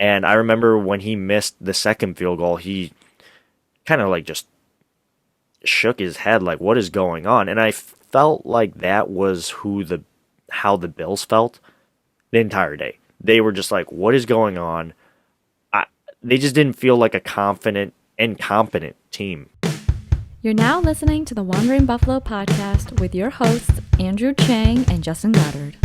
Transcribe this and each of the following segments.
And I remember when he missed the second field goal, he kind of like just shook his head like, what is going on? And I felt like that was how the Bills felt the entire day. They were just like, what is going on? They just didn't feel like a confident and competent team. You're now listening to the Wandering Buffalo podcast with your hosts, Andrew Chang and Justin Goddard.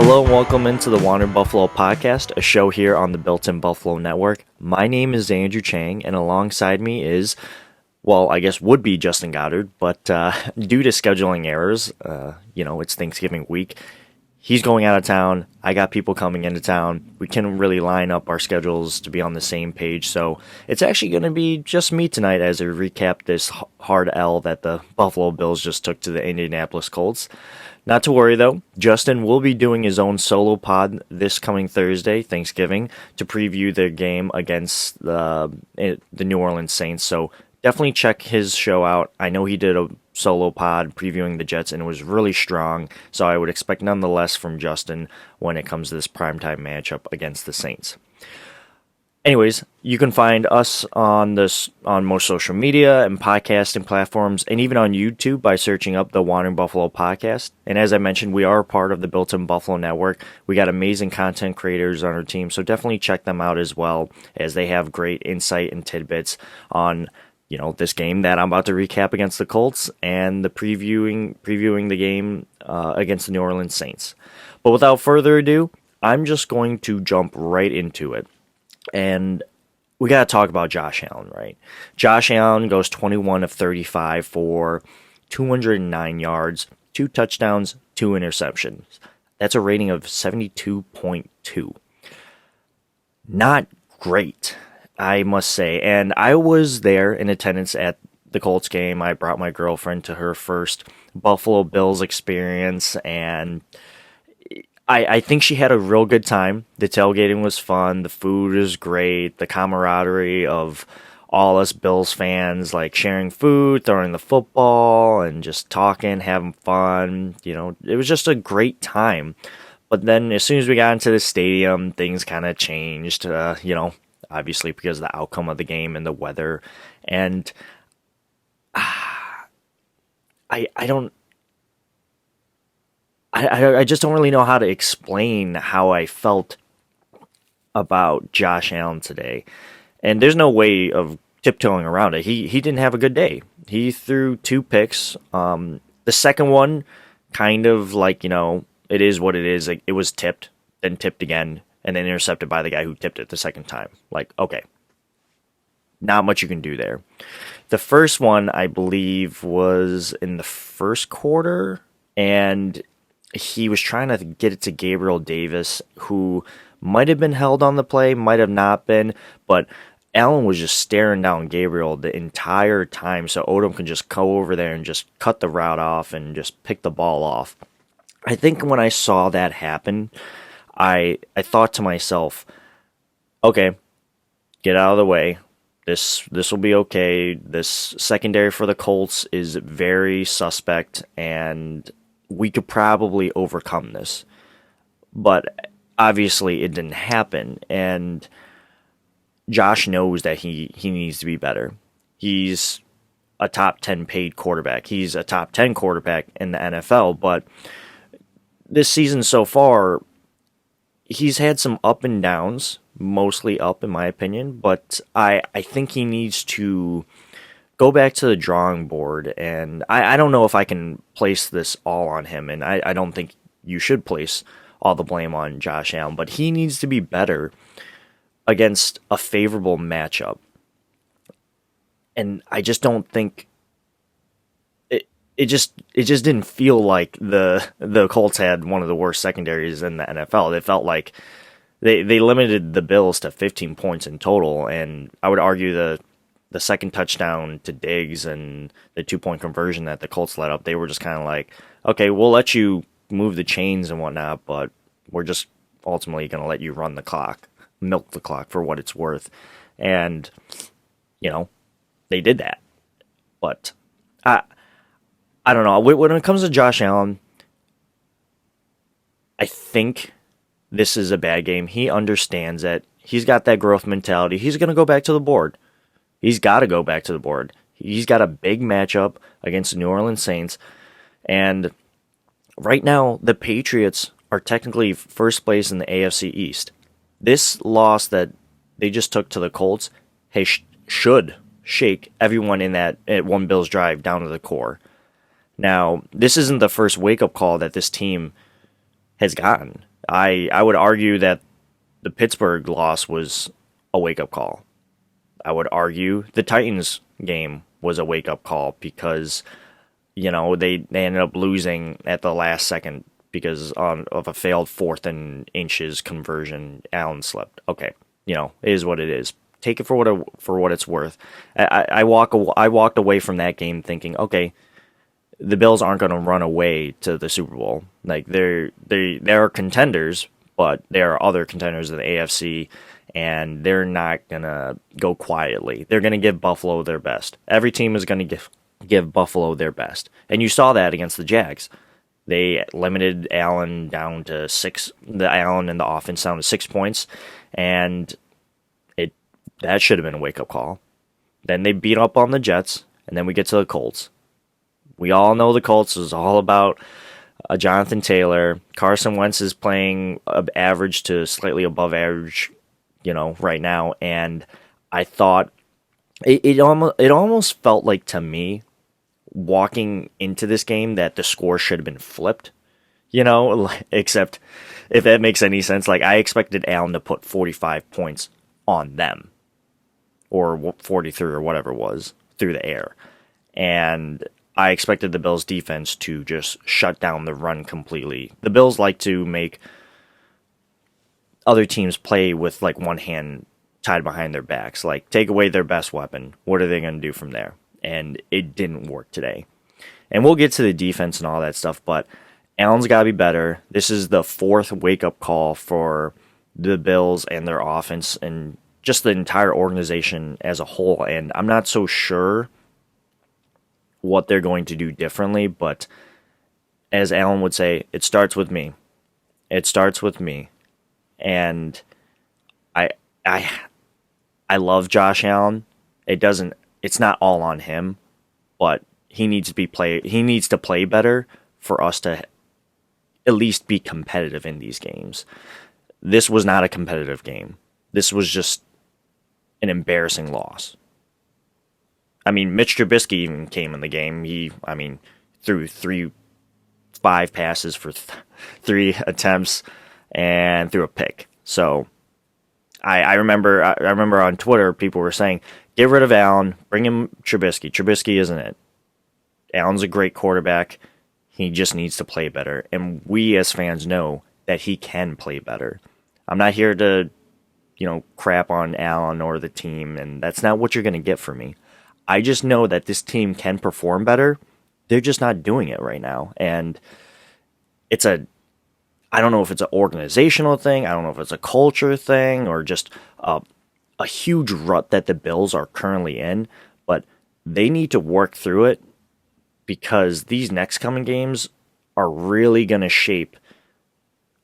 Hello and welcome into the Wandering Buffalo podcast, a show here on the Built-in Buffalo Network. My name is Andrew Chang, and alongside me is, well, I guess would be Justin Goddard, but due to scheduling errors, it's Thanksgiving week. He's going out of town. I got people coming into town. We can really line up our schedules to be on the same page. So it's actually going to be just me tonight as I recap this hard L that the Buffalo Bills just took to the Indianapolis Colts. Not to worry, though. Justin will be doing his own solo pod this coming Thursday, Thanksgiving, to preview the game against the New Orleans Saints. So definitely check his show out. I know he did a solo pod previewing the Jets, and it was really strong. So I would expect nonetheless from Justin when it comes to this primetime matchup against the Saints. Anyways, you can find us on most social media and podcasting platforms, and even on YouTube by searching up the Wandering Buffalo podcast. And as I mentioned, we are part of the Built-in Buffalo Network. We got amazing content creators on our team, so definitely check them out as well, as they have great insight and tidbits on this game that I'm about to recap against the Colts and the previewing the game against the New Orleans Saints. But without further ado, I'm just going to jump right into it. And we got to talk about Josh Allen, right? Josh Allen goes 21 of 35 for 209 yards, 2 touchdowns, 2 interceptions. That's a rating of 72.2. Not great, I must say. And I was there in attendance at the Colts game. I brought my girlfriend to her first Buffalo Bills experience, and I think she had a real good time. The tailgating was fun. The food was great. The camaraderie of all us Bills fans, like sharing food, throwing the football, and just talking, having fun. It was just a great time. But then as soon as we got into the stadium, things kind of changed, obviously because of the outcome of the game and the weather. And I just don't really know how to explain how I felt about Josh Allen today. And there's no way of tiptoeing around it. He didn't have a good day. He threw 2 picks. The second one, kind of like, it is what it is. Like, it was tipped, then tipped again, and then intercepted by the guy who tipped it the second time. Like, okay. Not much you can do there. The first one, I believe, was in the first quarter, and he was trying to get it to Gabriel Davis, who might have been held on the play, might have not been, but Allen was just staring down Gabriel the entire time, so Odom could just go over there and just cut the route off and just pick the ball off. I think when I saw that happen, I thought to myself, okay, get out of the way. This will be okay. This secondary for the Colts is very suspect, and we could probably overcome this. But obviously it didn't happen, and Josh knows that he needs to be better. He's a top 10 paid quarterback. He's a top 10 quarterback in the NFL, but this season so far, he's had some up and downs, mostly up in my opinion, but I think he needs to go back to the drawing board, and I don't know if I can place this all on him, and I don't think you should place all the blame on Josh Allen, but he needs to be better against a favorable matchup. And I just don't think it just didn't feel like the Colts had one of the worst secondaries in the NFL. It felt like they limited the Bills to 15 points in total, and I would argue the second touchdown to Diggs and the 2-point conversion that the Colts let up, they were just kind of like, okay, we'll let you move the chains and whatnot, but we're just ultimately going to let you run the clock, milk the clock for what it's worth. And, they did that. But I I don't know. When it comes to Josh Allen, I think this is a bad game. He understands that he's got that growth mentality. He's going to go back to the board. He's got to go back to the board. He's got a big matchup against the New Orleans Saints. And right now, the Patriots are technically first place in the AFC East. This loss that they just took to the Colts should shake everyone in that at one Bills drive down to the core. Now, this isn't the first wake-up call that this team has gotten. I would argue that the Pittsburgh loss was a wake-up call. I would argue the Titans game was a wake-up call because, they ended up losing at the last second because of a failed 4th and inches conversion. Allen slipped. Okay, it is what it is. Take it for what it's worth. I walked away from that game thinking, okay, the Bills aren't going to run away to the Super Bowl. Like they are contenders, but there are other contenders in the AFC, and they're not going to go quietly. They're going to give Buffalo their best. Every team is going to give Buffalo their best. And you saw that against the Jags. They limited Allen down to 6, Allen and the offense down to 6 points, and that should have been a wake-up call. Then they beat up on the Jets, and then we get to the Colts. We all know the Colts is all about Jonathan Taylor. Carson Wentz is playing average to slightly above average, right now. And I thought it almost felt like to me walking into this game that the score should have been flipped, except if that makes any sense. Like I expected Allen to put 45 points on them or 43 or whatever it was through the air. And I expected the Bills' defense to just shut down the run completely. The Bills like to make other teams play with like one hand tied behind their backs. Like, take away their best weapon. What are they going to do from there? And it didn't work today. And we'll get to the defense and all that stuff, but Allen's got to be better. This is the 4th wake-up call for the Bills and their offense and just the entire organization as a whole. And I'm not so sure what they're going to do differently, but as Allen would say, it starts with me. It starts with me. And I love Josh Allen. It's not all on him, but he needs to play better for us to at least be competitive in these games. This was not a competitive game. This was just an embarrassing loss. I mean, Mitch Trubisky even came in the game. He threw 5 passes for 3 attempts and threw a pick. So I remember on Twitter people were saying, get rid of Allen, bring him Trubisky. Trubisky isn't it. Allen's a great quarterback. He just needs to play better. And we as fans know that he can play better. I'm not here to, crap on Allen or the team, and that's not what you're going to get from me. I just know that this team can perform better. They're just not doing it right now. And I don't know if it's an organizational thing. I don't know if it's a culture thing or just a huge rut that the Bills are currently in. But they need to work through it because these next coming games are really going to shape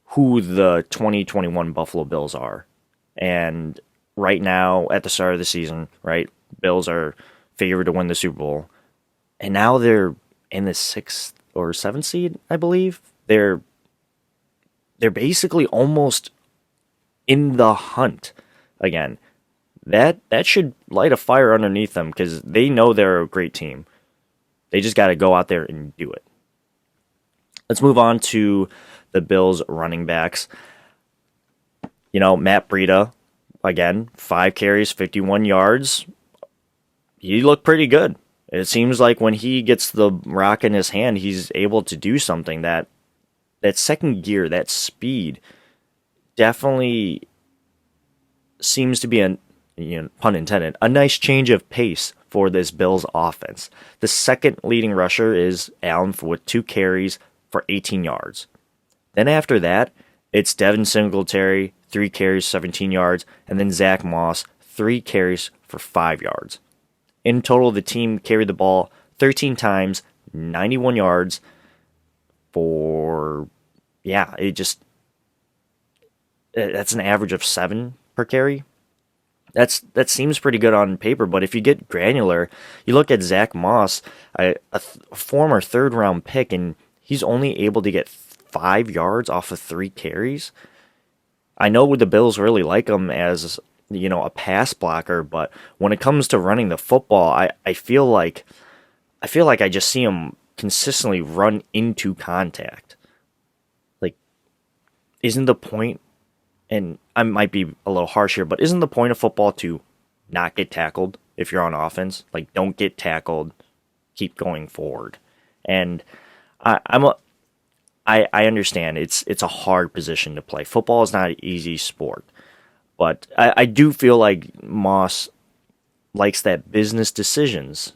who the 2021 Buffalo Bills are. And right now, at the start of the season, right, Bills are favored to win the Super Bowl. And now they're in the 6th or 7th seed, I believe. They're basically almost in the hunt again. That should light a fire underneath them because they know they're a great team. They just got to go out there and do it. Let's move on to the Bills running backs. Matt Breida, again, 5 carries, 51 yards. He looked pretty good. It seems like when he gets the rock in his hand, he's able to do something. That second gear, that speed, definitely seems to be pun intended, a nice change of pace for this Bills offense. The second leading rusher is Allen with 2 carries for 18 yards. Then after that, it's Devin Singletary, 3 carries, 17 yards, and then Zach Moss, 3 carries for 5 yards. In total, the team carried the ball 13 times, 91 yards for, yeah, that's an average of 7 per carry. That seems pretty good on paper, but if you get granular, you look at Zach Moss, a former third-round pick, and he's only able to get 5 yards off of 3 carries. I know the Bills really like him as, a pass blocker, but when it comes to running the football, I feel like I just see him consistently run into contact. Like, isn't the point, and I might be a little harsh here, but isn't the point of football to not get tackled if you're on offense? Like, don't get tackled, keep going forward. And I understand it's a hard position to play. Football is not an easy sport, but I do feel like Moss likes that business decisions,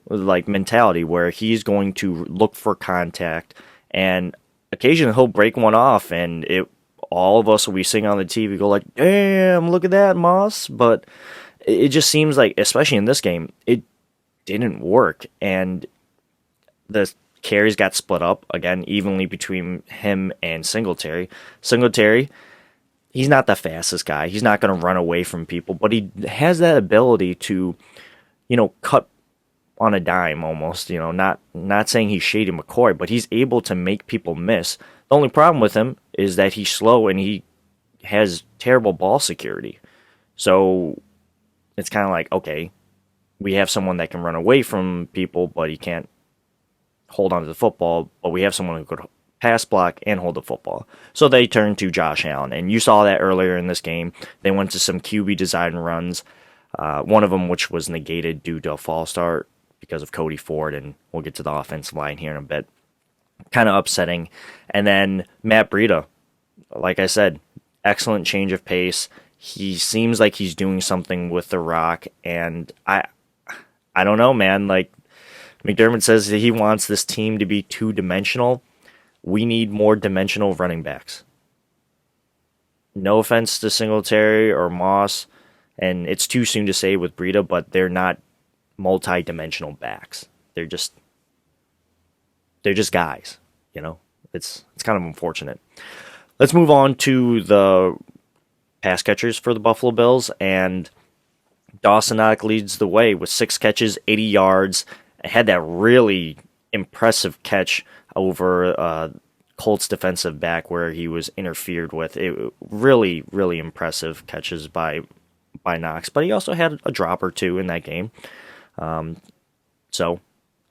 like mentality where he's going to look for contact, and occasionally he'll break one off, and all of us will be sitting on the TV go like, "Damn, look at that, Moss!" But it just seems like, especially in this game, it didn't work, and the carries got split up again evenly between him and Singletary. Singletary, he's not the fastest guy. He's not going to run away from people, but he has that ability to, cut on a dime almost. Not saying he's Shady McCoy, but he's able to make people miss. The only problem with him is that he's slow and he has terrible ball security. So it's kind of like, okay, we have someone that can run away from people, but he can't hold on to the football, but we have someone who could pass block and hold the football. So they turned to Josh Allen, and you saw that earlier in this game. They went to some QB design runs, one of them which was negated due to a false start because of Cody Ford, and we'll get to the offensive line here in a bit. Kind of upsetting. And then Matt Breida, like I said, excellent change of pace. He seems like he's doing something with the rock, and I don't know, man. Like, McDermott says that he wants this team to be two-dimensional. We need more dimensional running backs. No offense to Singletary or Moss, and it's too soon to say with Breida, but they're not multi-dimensional backs. They're just guys, It's kind of unfortunate. Let's move on to the pass catchers for the Buffalo Bills, and Dawson Knox leads the way with 6 catches, 80 yards. Had that really impressive catch over Colts defensive back where he was interfered with. It really, really impressive catches by Knox, but he also had a drop or two in that game. So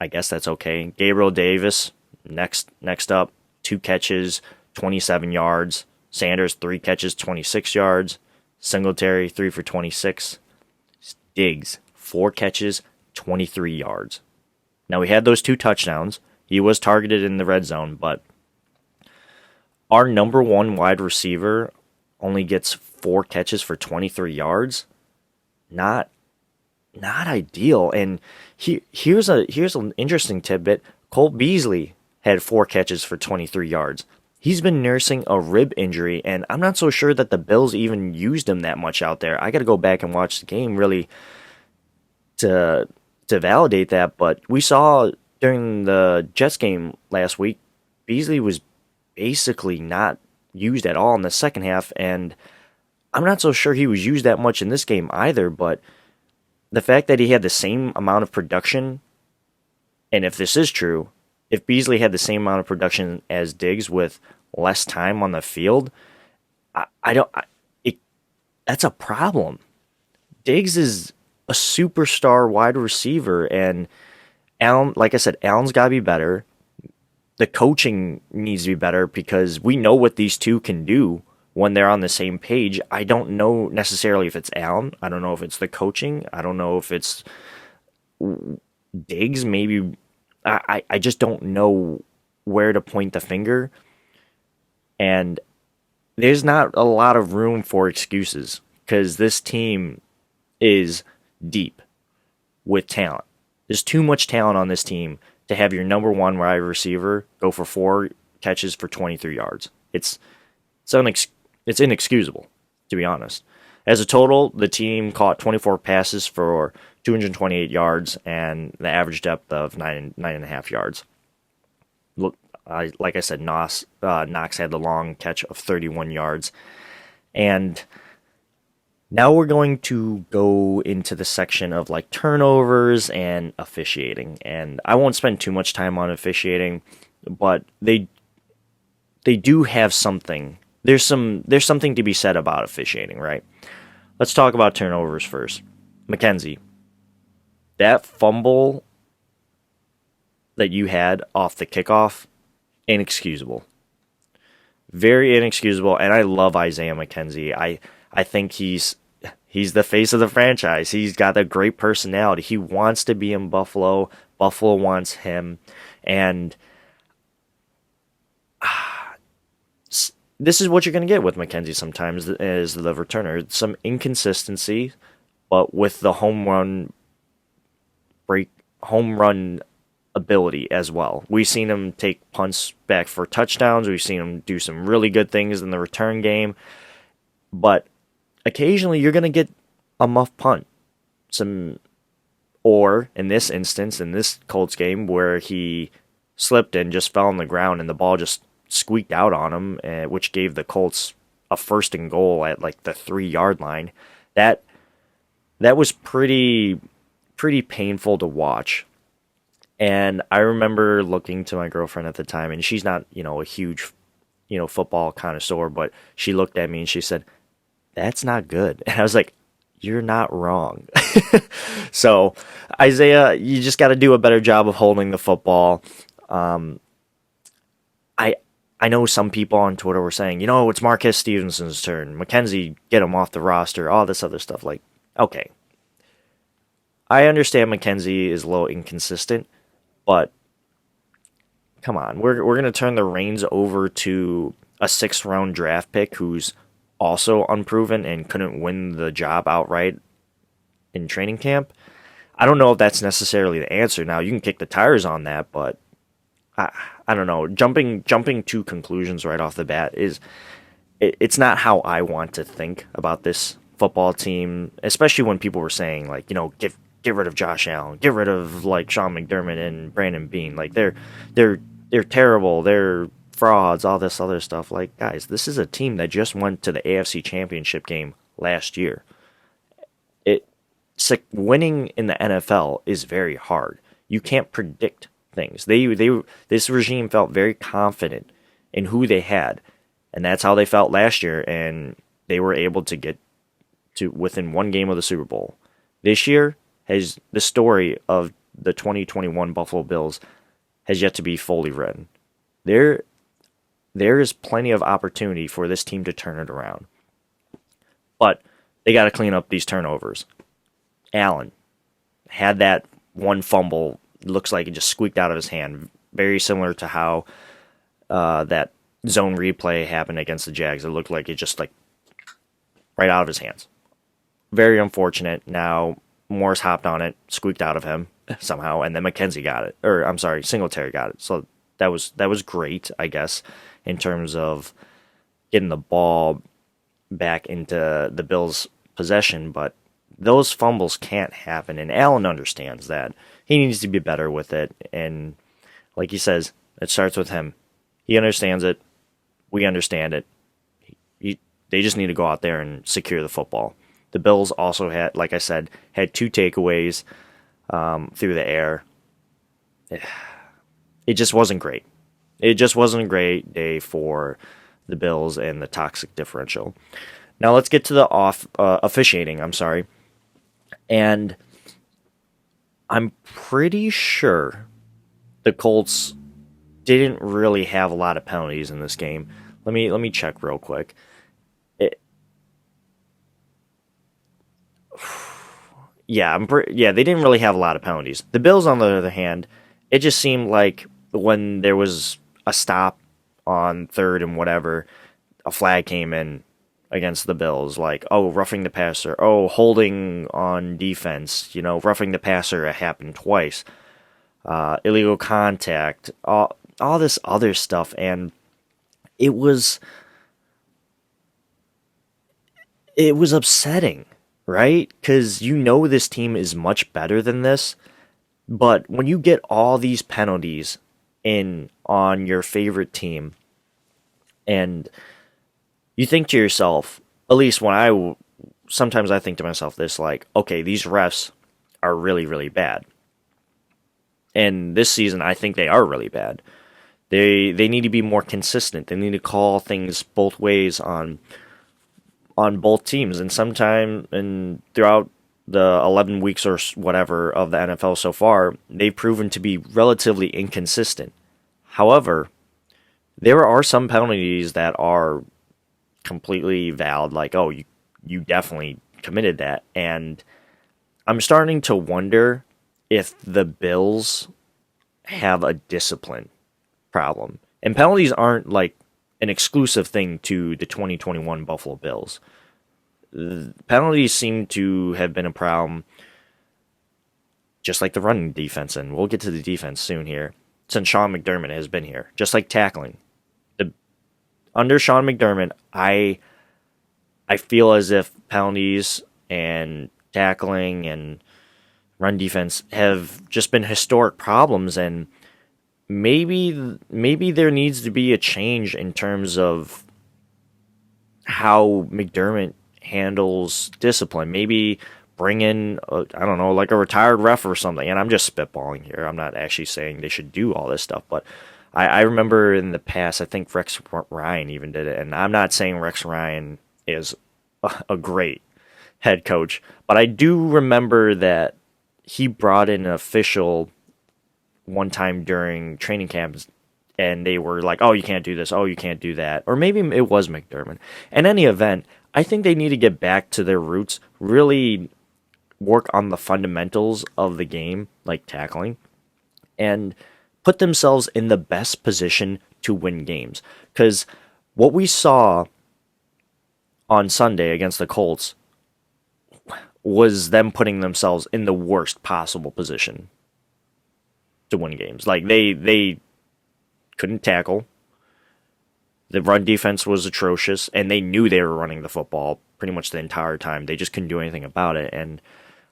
I guess that's okay. Gabriel Davis, next up, 2 catches, 27 yards. Sanders, 3 catches, 26 yards. Singletary, 3 for 26. Diggs, 4 catches, 23 yards. Now, we had those 2 touchdowns. He was targeted in the red zone, but our number 1 wide receiver only gets 4 catches for 23 yards. Not ideal. And here's an interesting tidbit. Cole Beasley had 4 catches for 23 yards. He's been nursing a rib injury, and I'm not so sure that the Bills even used him that much out there. I got to go back and watch the game really to validate that, but we saw during the Jets game last week, Beasley was basically not used at all in the second half, and I'm not so sure he was used that much in this game either, but the fact that he had the same amount of production, and if this is true, if Beasley had the same amount of production as Diggs with less time on the field, that's a problem. Diggs is a superstar wide receiver, and Allen, like I said, Allen's got to be better. The coaching needs to be better because we know what these two can do when they're on the same page. I don't know necessarily if it's Allen. I don't know if it's the coaching. I don't know if it's Diggs. Maybe I just don't know where to point the finger. And there's not a lot of room for excuses because this team is deep with talent. There's too much talent on this team to have your number 1 wide receiver go for 4 catches for 23 yards. It's inexcusable, to be honest. As a total, the team caught 24 passes for 228 yards, and the average depth of 9.5 yards. Look, like I said, Knox had the long catch of 31 yards. And now we're going to go into the section of like turnovers and officiating. And I won't spend too much time on officiating, but they do have something. There's something to be said about officiating, right? Let's talk about turnovers first. McKenzie, that fumble that you had off the kickoff, inexcusable. Very inexcusable, and I love Isaiah McKenzie. I think he's the face of the franchise. He's got a great personality. He wants to be in Buffalo. Buffalo wants him, and this is what you're going to get with McKenzie sometimes as the returner. Some inconsistency, but with the home run ability as well. We've seen him take punts back for touchdowns. We've seen him do some really good things in the return game. But occasionally you're going to get a muff punt. Or in this instance, in this Colts game, where he slipped and just fell on the ground and the ball just squeaked out on him, which gave the Colts a 1st and goal at like the 3-yard line. That was pretty painful to watch. And I remember looking to my girlfriend at the time, and she's not, a huge, football connoisseur, but she looked at me and she said, "That's not good." And I was like, "You're not wrong." So, Isaiah, you just got to do a better job of holding the football. I know some people on Twitter were saying, it's Marquez Stevenson's turn. McKenzie, get him off the roster, all this other stuff. Like, okay. I understand McKenzie is a little inconsistent, but come on. We're going to turn the reins over to a 6th-round draft pick who's also unproven and couldn't win the job outright in training camp. I don't know if that's necessarily the answer. Now, you can kick the tires on that, but I don't know. Jumping to conclusions right off the bat it's not how I want to think about this football team, especially when people were saying like, get rid of Josh Allen, get rid of like Sean McDermott and Brandon Beane. Like they're terrible, they're frauds, all this other stuff. Like, guys, this is a team that just went to the AFC Championship game last year. Winning in the NFL is very hard. You can't predict things. This regime felt very confident in who they had, and that's how they felt last year, and they were able to get to within one game of the Super Bowl. This year, has the story of the 2021 Buffalo Bills has yet to be fully written. There is plenty of opportunity for this team to turn it around, but they got to clean up these turnovers. Allen had that one fumble. Looks like it just squeaked out of his hand. Very similar to how that zone replay happened against the Jags. It looked like it just like right out of his hands. Very unfortunate. Now Morris hopped on it, squeaked out of him somehow, and then McKenzie got it. Or I'm sorry, Singletary got it. So that was great, I guess, in terms of getting the ball back into the Bills' possession. But those fumbles can't happen, and Allen understands that. He needs to be better with it, and like he says, it starts with him. He understands it. We understand it. They just need to go out there and secure the football. The Bills also had, like I said, had 2 takeaways through the air. It just wasn't great. It just wasn't a great day for the Bills and the toxic differential. Now let's get to the officiating. And I'm pretty sure the Colts didn't really have a lot of penalties in this game. Let me check real quick. They didn't really have a lot of penalties. The Bills, on the other hand, it just seemed like when there was a stop on 3rd and whatever, a flag came in against the Bills, like, roughing the passer, holding on defense, roughing the passer happened twice, illegal contact, all this other stuff, and it was upsetting. right? Because you know this team is much better than this. But when you get all these penalties in on your favorite team, and you think to yourself, at least sometimes I think to myself this, like, okay, these refs are really, really bad. And this season, I think they are really bad. They need to be more consistent. They need to call things both ways on both teams. And sometime and throughout the 11 weeks or whatever of the NFL so far, they've proven to be relatively inconsistent. However, there are some penalties that are completely valid, like, oh, you definitely committed that. And I'm starting to wonder if the Bills have a discipline problem. And penalties aren't like an exclusive thing to the 2021 Buffalo Bills. Penalties seem to have been a problem just like the running defense, and we'll get to the defense soon here, since Sean McDermott has been here. Just like tackling. Under Sean McDermott, I feel as if penalties and tackling and run defense have just been historic problems, and maybe there needs to be a change in terms of how McDermott handles discipline. Maybe bring in I don't know, like a retired ref or something. And I'm just spitballing here. I'm not actually saying they should do all this stuff, but I remember in the past, I think Rex Ryan even did it, and I'm not saying Rex Ryan is a great head coach, but I do remember that he brought in an official one time during training camps, and they were like, oh, you can't do this, oh, you can't do that. Or maybe it was McDermott. In any event, I think they need to get back to their roots, really work on the fundamentals of the game, like tackling, and put themselves in the best position to win games. Because what we saw on Sunday against the Colts was them putting themselves in the worst possible position to win games. Like they couldn't tackle. The run defense was atrocious, and they knew they were running the football pretty much the entire time. They just couldn't do anything about it. And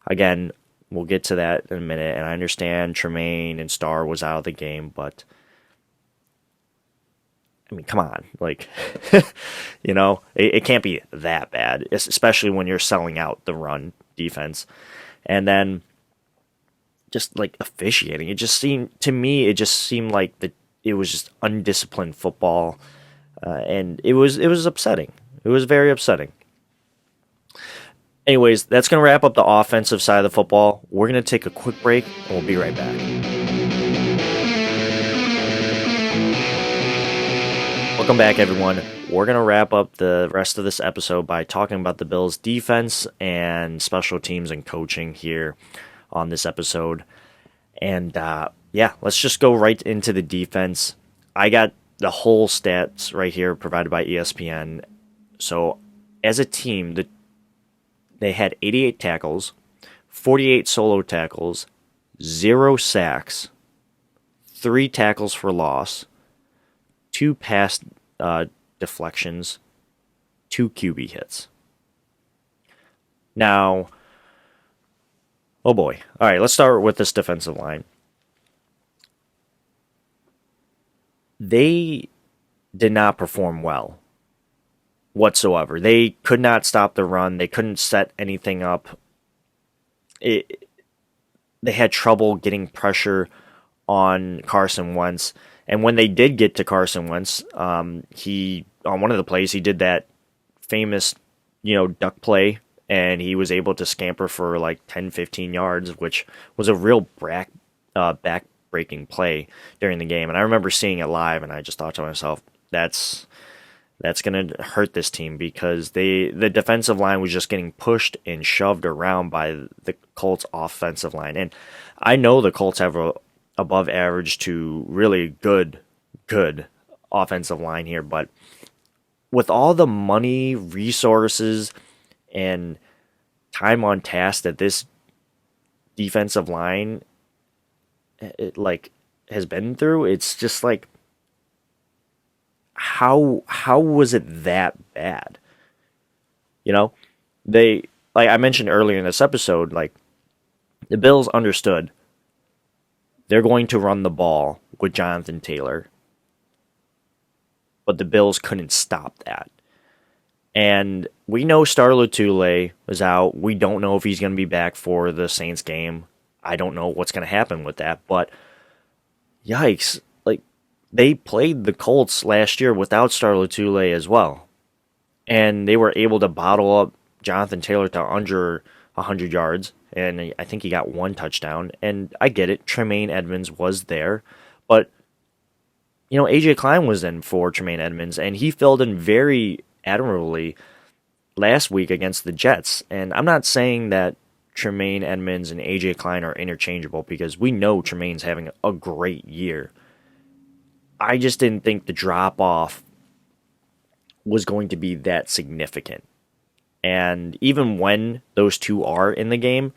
again, we'll get to that in a minute. And I understand Tremaine and Starr was out of the game, but I mean, come on, like, it can't be that bad, especially when you're selling out the run defense. And then just like officiating, it just seemed like it was just undisciplined football, and it was upsetting. It was very upsetting. Anyways, that's going to wrap up the offensive side of the football. We're going to take a quick break, and we'll be right back. Welcome back, everyone. We're going to wrap up the rest of this episode by talking about the Bills' defense and special teams and coaching here on this episode. And let's just go right into the defense. I got the whole stats right here provided by ESPN. So as a team, they had 88 tackles, 48 solo tackles, 0 sacks, 3 tackles for loss, 2 pass deflections, 2 QB hits. Now, oh boy. All right, let's start with this defensive line. They did not perform well whatsoever. They could not stop the run. They couldn't set anything up. They had trouble getting pressure on Carson Wentz. And when they did get to Carson Wentz, he on one of the plays he did that famous, duck play, and he was able to scamper for like 10, 15 yards, which was a real back-breaking play during the game. And I remember seeing it live, and I just thought to myself, that's going to hurt this team, because the defensive line was just getting pushed and shoved around by the Colts offensive line. And I know the Colts have a above average to really good offensive line here, but with all the money, resources, and time on task that this defensive line has been through, it's just like, how was it that bad? They like I mentioned earlier in this episode, like the Bills understood they're going to run the ball with Jonathan Taylor, but the Bills couldn't stop that. And we know Star Lotulelei is out. We don't know if he's going to be back for the Saints game. I don't know what's going to happen with that, but yikes. Like, they played the Colts last year without Star Lotulelei as well. And they were able to bottle up Jonathan Taylor to under 100 yards. And I think he got one touchdown. And I get it. Tremaine Edmonds was there. But, A.J. Klein was in for Tremaine Edmonds. And he filled in very admirably last week against the Jets. And I'm not saying that Tremaine Edmonds and A.J. Klein are interchangeable because we know Tremaine's having a great year. I just didn't think the drop-off was going to be that significant. And even when those two are in the game,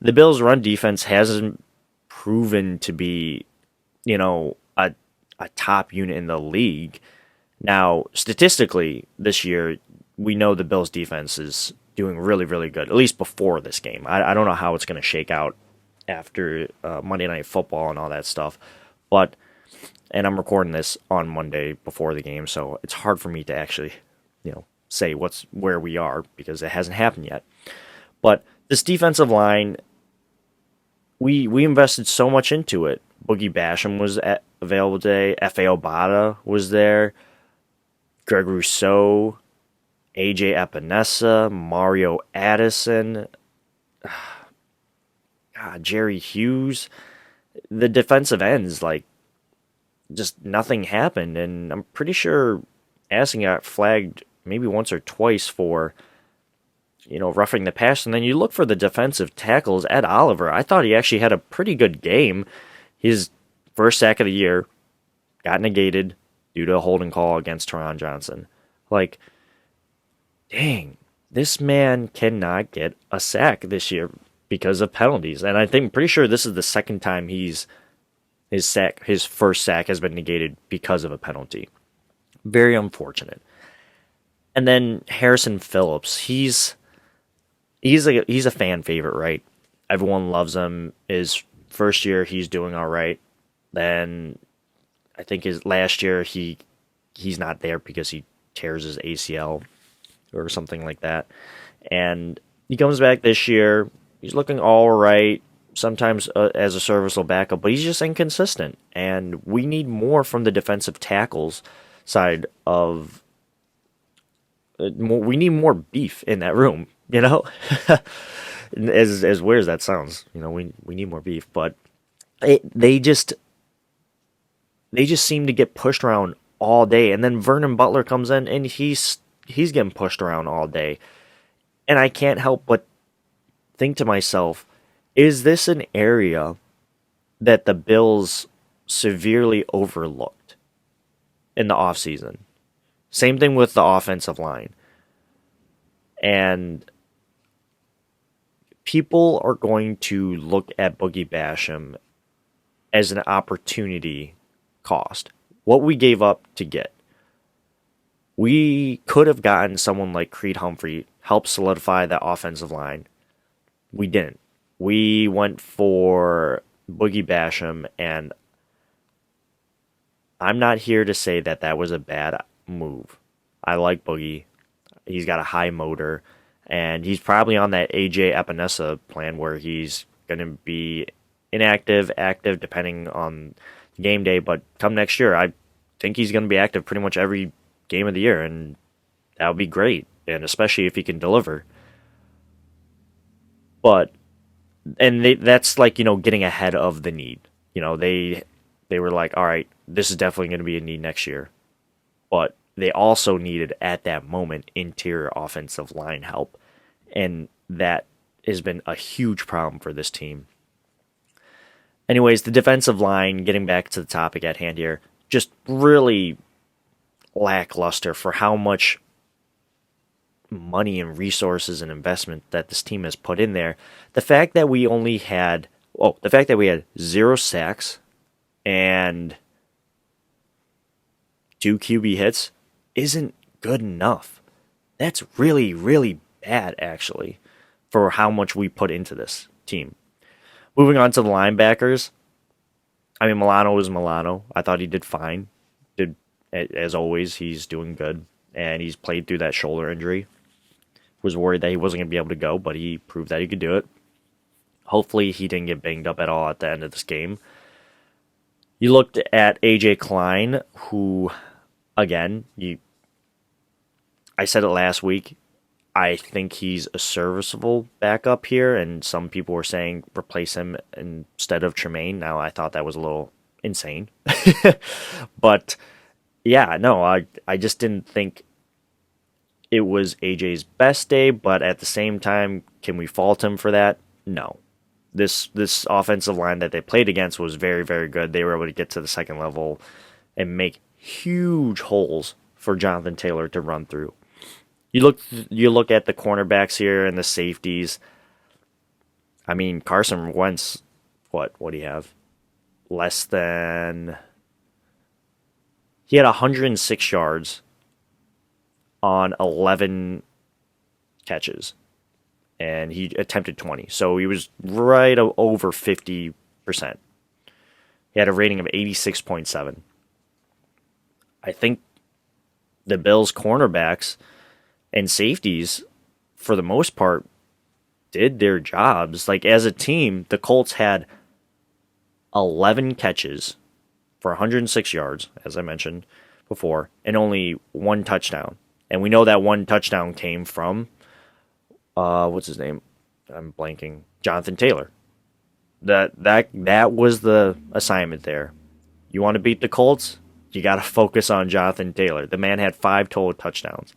the Bills' run defense hasn't proven to be, a top unit in the league. Now, statistically, this year, we know the Bills' defense is doing really, really good, at least before this game. I don't know how it's going to shake out after Monday Night Football and all that stuff. And I'm recording this on Monday before the game, so it's hard for me to actually, say where we are because it hasn't happened yet. But this defensive line, we invested so much into it. Boogie Basham was available today. F.A. Obata was there. Greg Rousseau, A.J. Epinesa, Mario Addison, Jerry Hughes. The defensive ends, just nothing happened. And I'm pretty sure Addison got flagged maybe once or twice for, roughing the pass. And then you look for the defensive tackles. Ed Oliver, I thought he actually had a pretty good game. His first sack of the year got negated due to a holding call against Teron Johnson. Dang, this man cannot get a sack this year because of penalties. And I'm pretty sure this is the second time his first sack has been negated because of a penalty. Very unfortunate. And then Harrison Phillips, he's a fan favorite, right? Everyone loves him. His first year, he's doing all right. Then I think his last year he's not there because he tears his ACL or something like that. And he comes back this year. He's looking all right. Sometimes as a serviceable backup, but he's just inconsistent. And we need more from the defensive tackles side of. We need more beef in that room, as weird as that sounds, we need more beef, but they just seem to get pushed around all day. And then Vernon Butler comes in and he's getting pushed around all day. And I can't help but think to myself, is this an area that the Bills severely overlooked in the offseason? Same thing with the offensive line. And people are going to look at Boogie Basham as an opportunity cost. What we gave up to get. We could have gotten someone like Creed Humphrey, help solidify that offensive line. We didn't. We went for Boogie Basham, and I'm not here to say that was a bad move. I like Boogie. He's got a high motor, and he's probably on that A.J. Epinesa plan where he's going to be inactive, active, depending on game day. But come next year, I think he's going to be active pretty much every game of the year, and that would be great, and especially if he can deliver. That's getting ahead of the need. They were like, all right, this is definitely going to be a need next year. But they also needed, at that moment, interior offensive line help. And that has been a huge problem for this team. Anyways, the defensive line, getting back to the topic at hand here, just really lackluster for how much money and resources and investment that this team has put in there. The fact that we had 0 sacks and 2 QB hits isn't good enough. That's really, really bad, actually. for how much we put into this team. Moving on to the linebackers. I mean, Milano was Milano. I thought he did fine. As always, he's doing good. And he's played through that shoulder injury. Was worried that he wasn't going to be able to go, but he proved that he could do it. Hopefully, he didn't get banged up at all at the end of this game. You looked at A.J. Klein, who, again, I said it last week. I think he's a serviceable backup here, and some people were saying replace him instead of Tremaine. Now, I thought that was a little insane. But, yeah, no, I just didn't think it was AJ's best day, but at the same time, can we fault him for that? No. This offensive line that they played against was very, very good. They were able to get to the second level and make huge holes for Jonathan Taylor to run through. You look at the cornerbacks here and the safeties. I mean, Carson Wentz, what do you have? He had 106 yards on 11 catches, and he attempted 20. So he was right over 50%. He had a rating of 86.7. I think the Bills' cornerbacks and safeties, for the most part, did their jobs. Like, as a team, the Colts had 11 catches for 106 yards, as I mentioned before, and only one touchdown. And we know that one touchdown came from, what's his name? I'm blanking. Jonathan Taylor. That was the assignment there. You want to beat the Colts? You got to focus on Jonathan Taylor. The man had 5 total touchdowns.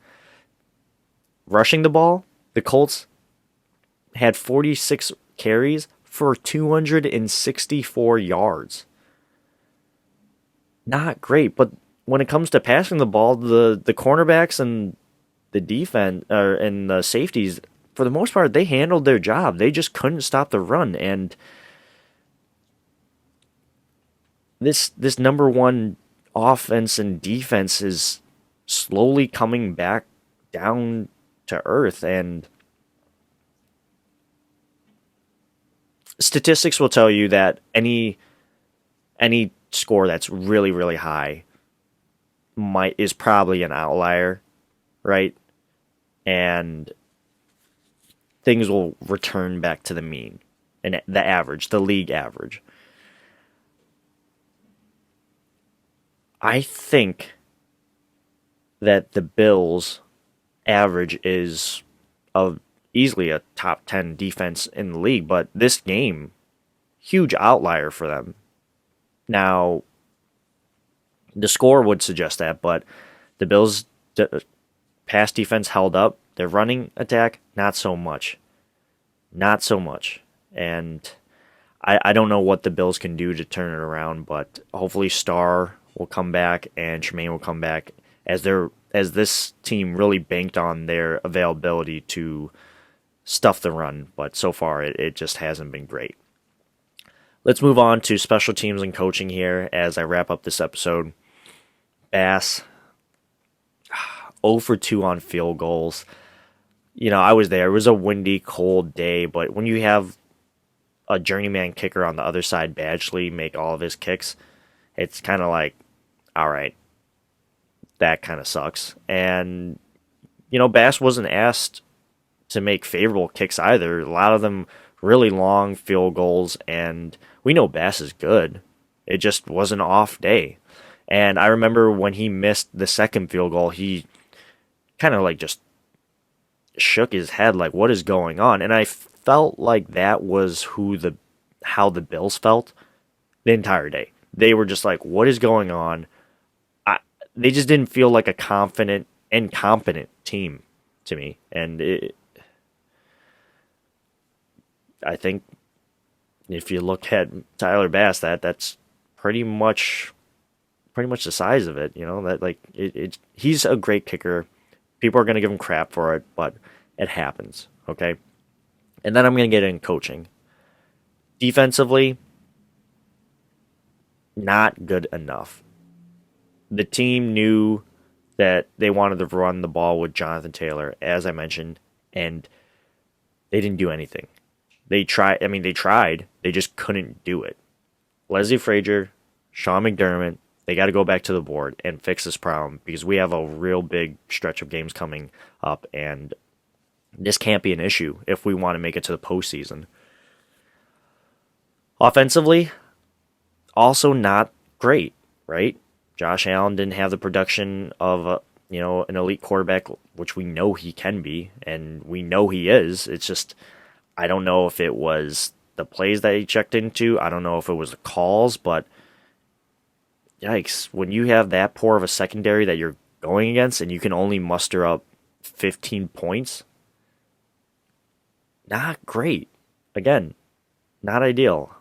Rushing the ball, the Colts had 46 carries for 264 yards. Not great, but when it comes to passing the ball, the cornerbacks and the defense and the safeties, for the most part, they handled their job. They just couldn't stop the run, and this number one offense and defense is slowly coming back down to earth, and statistics will tell you that any score that's really, really high is probably an outlier, right? And things will return back to the mean and the average, the league average. I think that the Bills' average is easily a top 10 defense in the league, but this game, huge outlier for them. Now, the score would suggest that, but the Bills' pass defense held up. Their running attack, not so much. Not so much. And I don't know what the Bills can do to turn it around, but hopefully Starr will come back and Tremaine will come back as this team really banked on their availability to stuff the run, but so far it just hasn't been great. Let's move on to special teams and coaching here as I wrap up this episode. Bass, 0 for 2 on field goals. You know, I was there. It was a windy, cold day, but when you have a journeyman kicker on the other side, Badgley, make all of his kicks, it's kind of like, all right, that kind of sucks. And, you know, Bass wasn't asked to make favorable kicks either. A lot of them really long field goals, and we know Bass is good. It just was an off day. And I remember when he missed the second field goal, he kind of like just shook his head like, what is going on? And I felt like that was how the Bills felt the entire day. They were just like, what is going on? They just didn't feel like a confident and competent team to me. And I think if you look at Tyler Bass, that's pretty much the size of it. You know, that like he's a great kicker. People are going to give him crap for it, but it happens, okay? And then I'm going to get in coaching. Defensively, not good enough. The team knew that they wanted to run the ball with Jonathan Taylor, as I mentioned, and They didn't do anything. They tried. I mean, they tried. They just couldn't do it. Leslie Frazier, Sean McDermott, they got to go back to the board and fix this problem because we have a real big stretch of games coming up, and this can't be an issue if we want to make it to the postseason. Offensively, also not great, right? Josh Allen didn't have the production of an elite quarterback, which we know he can be, and we know he is. It's just I don't know if it was the plays that he checked into. I don't know if it was the calls, but yikes, when you have that poor of a secondary that you're going against and you can only muster up 15 points, not great. Again, not ideal.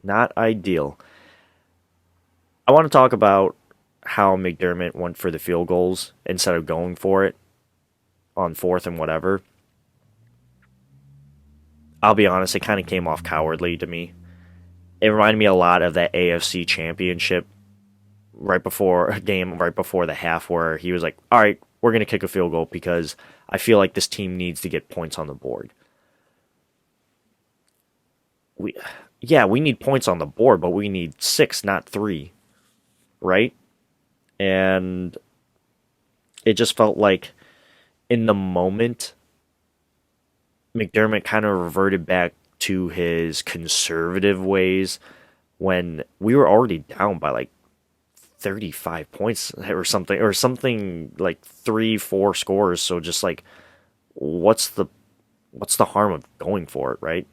Not ideal. I want to talk about how McDermott went for the field goals instead of going for it on fourth and whatever. I'll be honest, it kind of came off cowardly to me. It reminded me a lot of that AFC Championship right before the half where he was like, all right, we're going to kick a field goal because I feel like this team needs to get points on the board. We need points on the board, but we need 6, not 3, right? And it just felt like in the moment, McDermott kind of reverted back to his conservative ways when we were already down by like 35 points or something like 3-4 scores. So just like, what's the harm of going for it, right?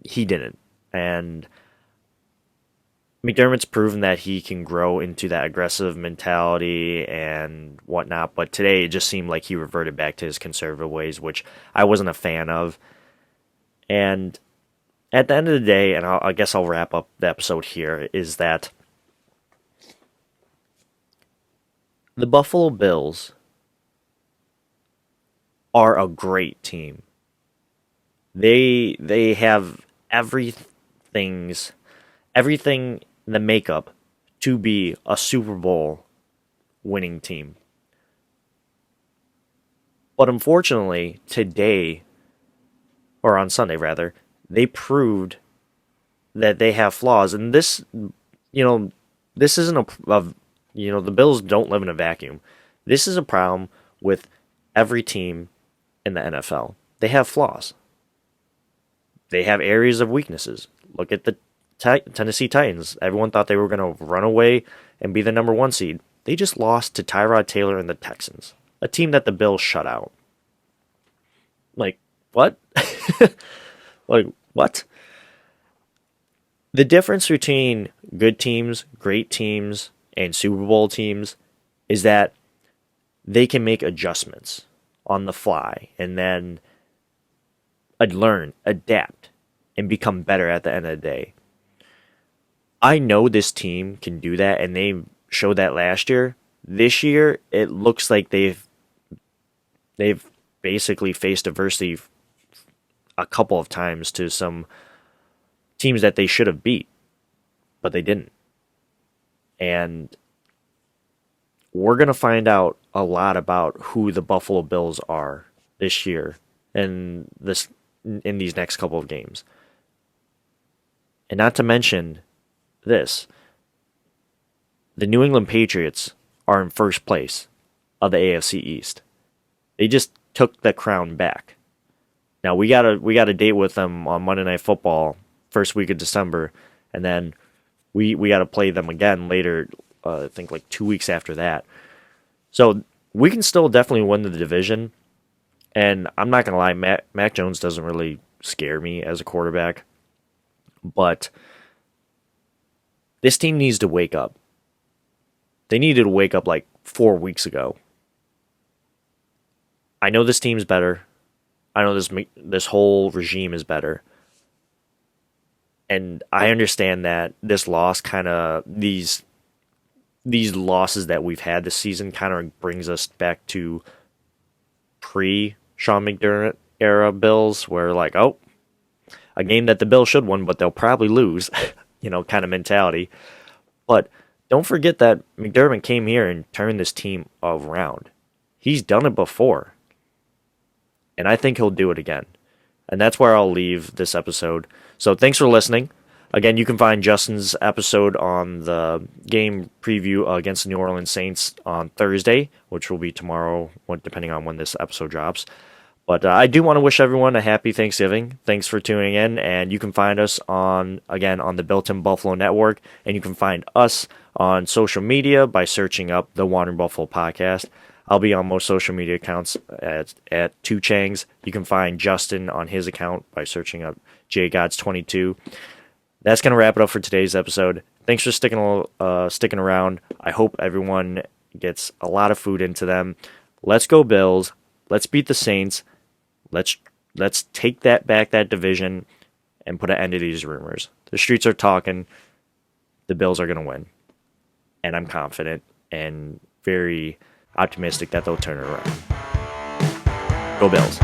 He didn't. And McDermott's proven that he can grow into that aggressive mentality and whatnot, but today it just seemed like he reverted back to his conservative ways, which I wasn't a fan of. And at the end of the day, and I guess I'll wrap up the episode here, is that the Buffalo Bills are a great team. They have everything the makeup to be a Super Bowl winning team. But unfortunately, today, or on Sunday rather, they proved that they have flaws. And this isn't the Bills don't live in a vacuum. This is a problem with every team in the NFL. They have flaws. They have areas of weaknesses. Look at the Tennessee Titans. Everyone thought they were going to run away and be the number 1 seed. They just lost to Tyrod Taylor and the Texans, a team that the Bills shut out. Like, what? Like, what? The difference between good teams, great teams, and Super Bowl teams is that they can make adjustments on the fly and then learn, adapt, and become better at the end of the day. I know this team can do that, and they showed that last year. This year, it looks like they've basically faced adversity a couple of times to some teams that they should have beat, but they didn't. And we're going to find out a lot about who the Buffalo Bills are this year and in these next couple of games. And not to mention this, the New England Patriots are in first place of the AFC East. They just took the crown back. Now we got a date with them on Monday Night Football, first week of December, and then we got to play them again later. I think like 2 weeks after that. So we can still definitely win the division. And I'm not gonna lie, Mac Jones doesn't really scare me as a quarterback, but this team needs to wake up. They needed to wake up like 4 weeks ago. I know this team's better. I know this whole regime is better. And I understand that this loss these losses that we've had this season kind of brings us back to pre-Sean McDermott era Bills, where like, oh, a game that the Bills should win, but they'll probably lose, kind of mentality. But don't forget that McDermott came here and turned this team around. He's done it before. and I think he'll do it again. And that's where I'll leave this episode. So thanks for listening. Again, you can find Justin's episode on the game preview against the New Orleans Saints on Thursday, which will be tomorrow, depending on when this episode drops. But I do want to wish everyone a happy Thanksgiving. Thanks for tuning in, and you can find us on the Built-in Buffalo Network, and you can find us on social media by searching up the Wandering Buffalo Podcast. I'll be on most social media accounts at 2Changs. You can find Justin on his account by searching up JGods22. That's going to wrap it up for today's episode. Thanks for sticking around. I hope everyone gets a lot of food into them. Let's go Bills. Let's beat the Saints. Let's take that division, and put an end to these rumors. The streets are talking. The Bills are going to win. And I'm confident and very optimistic that they'll turn it around. Go Bills.